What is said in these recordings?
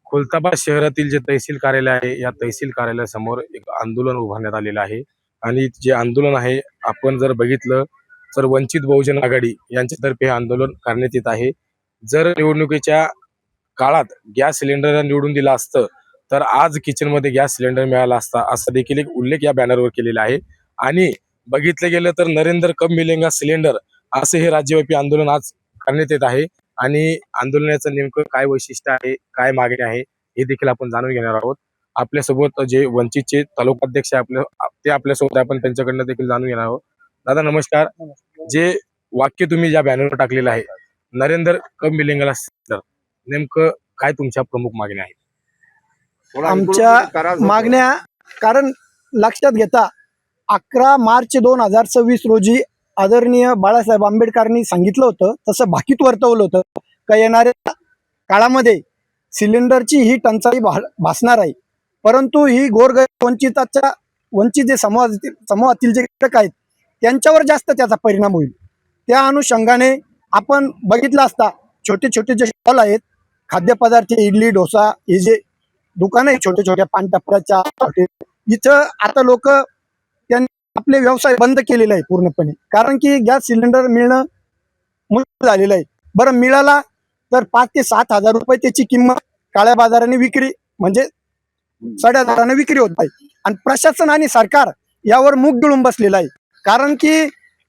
खुलताबाद शहरातील जे तहसील कार्यालय आहे या तहसील कार्यालयासमोर एक आंदोलन उभारण्यात आलेलं आहे आणि जे आंदोलन आहे आपण जर बघितलं तर वंचित बहुजन आघाडी यांच्यातर्फे हे आंदोलन करण्यात येत आहे। जर निवडणुकीच्या काळात गॅस सिलेंडर निवडून दिला असतं तर आज किचनमध्ये गॅस सिलेंडर मिळाला असता असा देखील एक उल्लेख या बॅनरवर केलेला आहे। आणि बघितलं गेलं तर नरेंद्र कब मिलेगा सिलेंडर असे हे राज्यव्यापी आंदोलन आज करण्यात येत आहे आणि आंदोलनाचं नेमकं काय वैशिष्ट्य आहे, काय मागणी आहे हे देखील आपण जाणून घेणार आहोत। आपल्यासोबत जे वंचितचे तालुकाध्यक्ष ते आपल्यासोबत आपण त्यांच्याकडनं देखील जाणून घेणार आहोत। दादा नमस्कार। जे वाक्य तुम्ही ज्या बॅनरवर टाकलेलं आहे नरेंद्र कब मिलेगा सिलेंडर, नेमकं काय तुमच्या प्रमुख मागण्या आहेत? आमच्या मागण्या कारण लक्षात घेता 11 मार्च 2026 रोजी आदरणीय बाळासाहेब आंबेडकरांनी सांगितलं होतं तसं भाकीत वर्तवलं होतं का येणाऱ्या काळामध्ये सिलेंडरची ही टंचाई भासणार आहे, परंतु ही गोरगरीब वंचित जे समूहातील जे घटक आहेत त्यांच्यावर जास्त त्याचा परिणाम होईल। त्या अनुषंगाने आपण बघितलं असता छोटे छोटे जे स्टॉल आहेत खाद्यपदार्थ इडली डोसा हे जे दुकान आहे छोटे छोट्या पानटपऱ्याच्या इथं आता लोक त्यांनी आपले व्यवसाय बंद केलेला आहे पूर्णपणे, कारण की गॅस सिलेंडर मिळणं मुश्किल झालेलं आहे। बरं मिळाला तर 5 ते 7 हजार रुपये त्याची किंमत काळ्या बाजाराने विक्री म्हणजे साड्या दराने विक्री होत आहे आणि प्रशासन आणि सरकार यावर मुग गिळून बसलेलं आहे, कारण की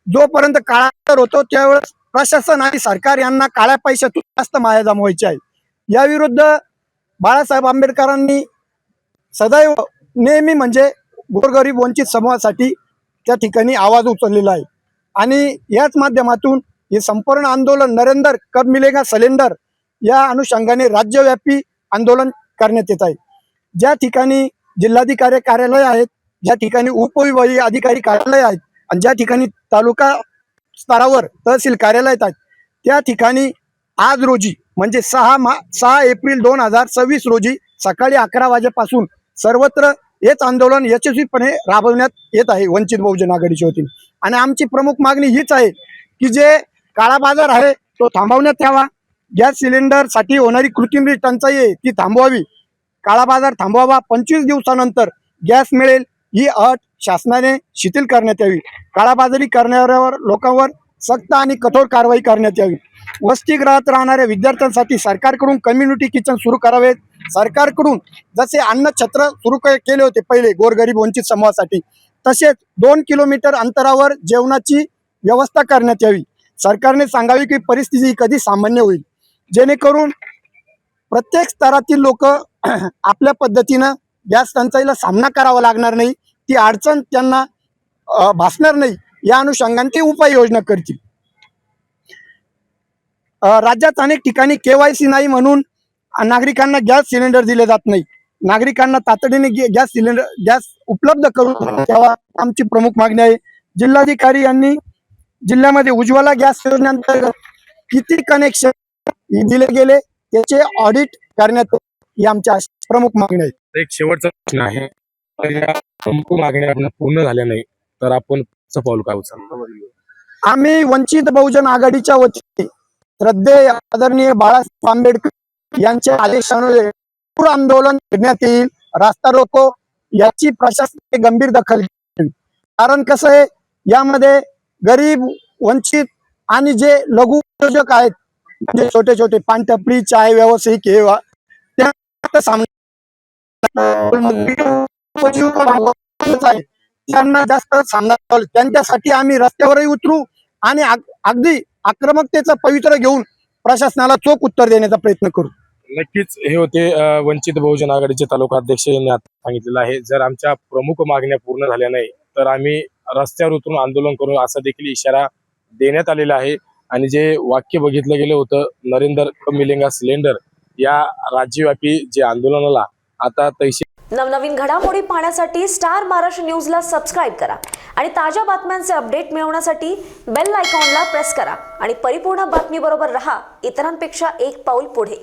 जोपर्यंत काळा बाजार होतो त्यावेळेस प्रशासन आणि सरकार यांना काळ्या पैशातून जास्त माया जमवायची आहे। या विरुद्ध बाळासाहेब आंबेडकरांनी सदैव नेहमी म्हणजे गोरगरीब वंचित समूहासाठी त्या ठिकाणी आवाज उचललेला आहे आणि याच माध्यमातून हे संपूर्ण आंदोलन नरेंद्र कब मिलेगा सिलेंडर या अनुषंगाने राज्यव्यापी आंदोलन करण्यात येत आहे। ज्या ठिकाणी जिल्हाधिकारी कार्यालय आहेत, ज्या ठिकाणी उपविभागीय अधिकारी कार्यालय आहेत आणि ज्या ठिकाणी तालुका स्तरावर तहसील कार्यालय आहेत त्या ठिकाणी आज रोजी म्हणजे 6 एप्रिल 2026 रोजी सकाळी 11 वाजेपासून सर्वत्र हेच आंदोलन यशस्वीपणे राबवण्यात येत आहे वंचित बहुजन आघाडीच्या वतीने। आणि आमची प्रमुख मागणी हीच आहे की जे काळा बाजार आहे तो थांबवण्यात यावा, गॅस सिलेंडरसाठी होणारी कृत्रिम टंचाई आहे ती थांबवावी, काळा बाजार थांबवावा, 25 दिवसानंतर गॅस मिळेल ही अट शासनाने शिथिल करण्यात यावी, काळाबाजारी करणाऱ्यावर लोकांवर सक्त आणि कठोर कारवाई करण्यात यावी, वसतिगृहात राहणाऱ्या विद्यार्थ्यांसाठी सरकारकडून कम्युनिटी किचन सुरू करावेत, सरकारकडून जसे अन्न छत्र सुरू केले होते पहिले गोरगरीब वंचित समूहासाठी तसेच 2 किलोमीटर अंतरावर जेवणाची व्यवस्था करण्यात यावी। सरकारने सांगावी की परिस्थिती कधी सामान्य होईल जेणेकरून प्रत्येक स्तरातील लोक आपल्या पद्धतीनं गॅस टंचाईला सामना करावा लागणार नाही, ती अडचण त्यांना भासणार नाही या अनुषंगाने ते उपाययोजना करतील। राज्यात अनेक ठिकाणी KYC नाही म्हणून नागरिकांना गॅस सिलेंडर दिले जात नाही, नागरिकांना तातडीने गॅस उपलब्ध करून द्यावा आमची प्रमुख मागणी आहे। जिल्हाधिकारी यांनी जिल्ह्यामध्ये उज्ज्वला गॅस योजनेअंतर्गत किती कनेक्शन दिले गेले त्याचे ऑडिट करण्यात ही आमच्या प्रमुख मागणी आहे। एक शेवटचा प्रश्न आहे, या प्रमुख मागण्या आपण पूर्ण झाल्या नाही तर आपण पाऊल काय उचलणार? आम्ही वंचित बहुजन आघाडीच्या वतीने श्रद्धेय आदरणीय बाळासाहेब आंबेडकर यांच्या आदेशानुसार आंदोलन करण्यात येईल, रास्ता रोको याची प्रशासनाने गंभीर दखल घ्यावी। कारण कसं आहे यामध्ये गरीब वंचित आणि जे लघु उद्योजक आहेत म्हणजे छोटे छोटे पानटपरी चाय व्यावसायिक हे त्यांना जास्त सामना त्यांच्यासाठी आम्ही रस्त्यावरही उतरू आणि अगदी आक्रमकतेचा पवित्र घेऊन प्रशासनाला चोख उत्तर देण्याचा प्रयत्न करू। नक्कीच हे होते वंचित बहुजन आघाडीचे तालुकाध्यक्ष यांनी आता सांगितलेलं आहे, जर आमच्या प्रमुख मागण्या पूर्ण झाल्या नाही तर आम्ही रस्त्यावर उतरून आंदोलन करू असा देखील इशारा देण्यात आलेला आहे। आणि जे वाक्य बघितलं गेलं होतं नरेंद्र कब मिलेगा सिलेंडर या राज्यव्यापी जे आंदोलनाला आता तहसील नवनवीन घडामोडी पाहण्यासाठी स्टार महाराष्ट्र न्यूजला सबस्क्राईब करा आणि ताज्या बातम्यांचे अपडेट मिळवण्यासाठी बेल आयकॉनला प्रेस करा आणि परिपूर्ण बातमी बरोबर रहा, इतरांपेक्षा एक पाऊल पुढे।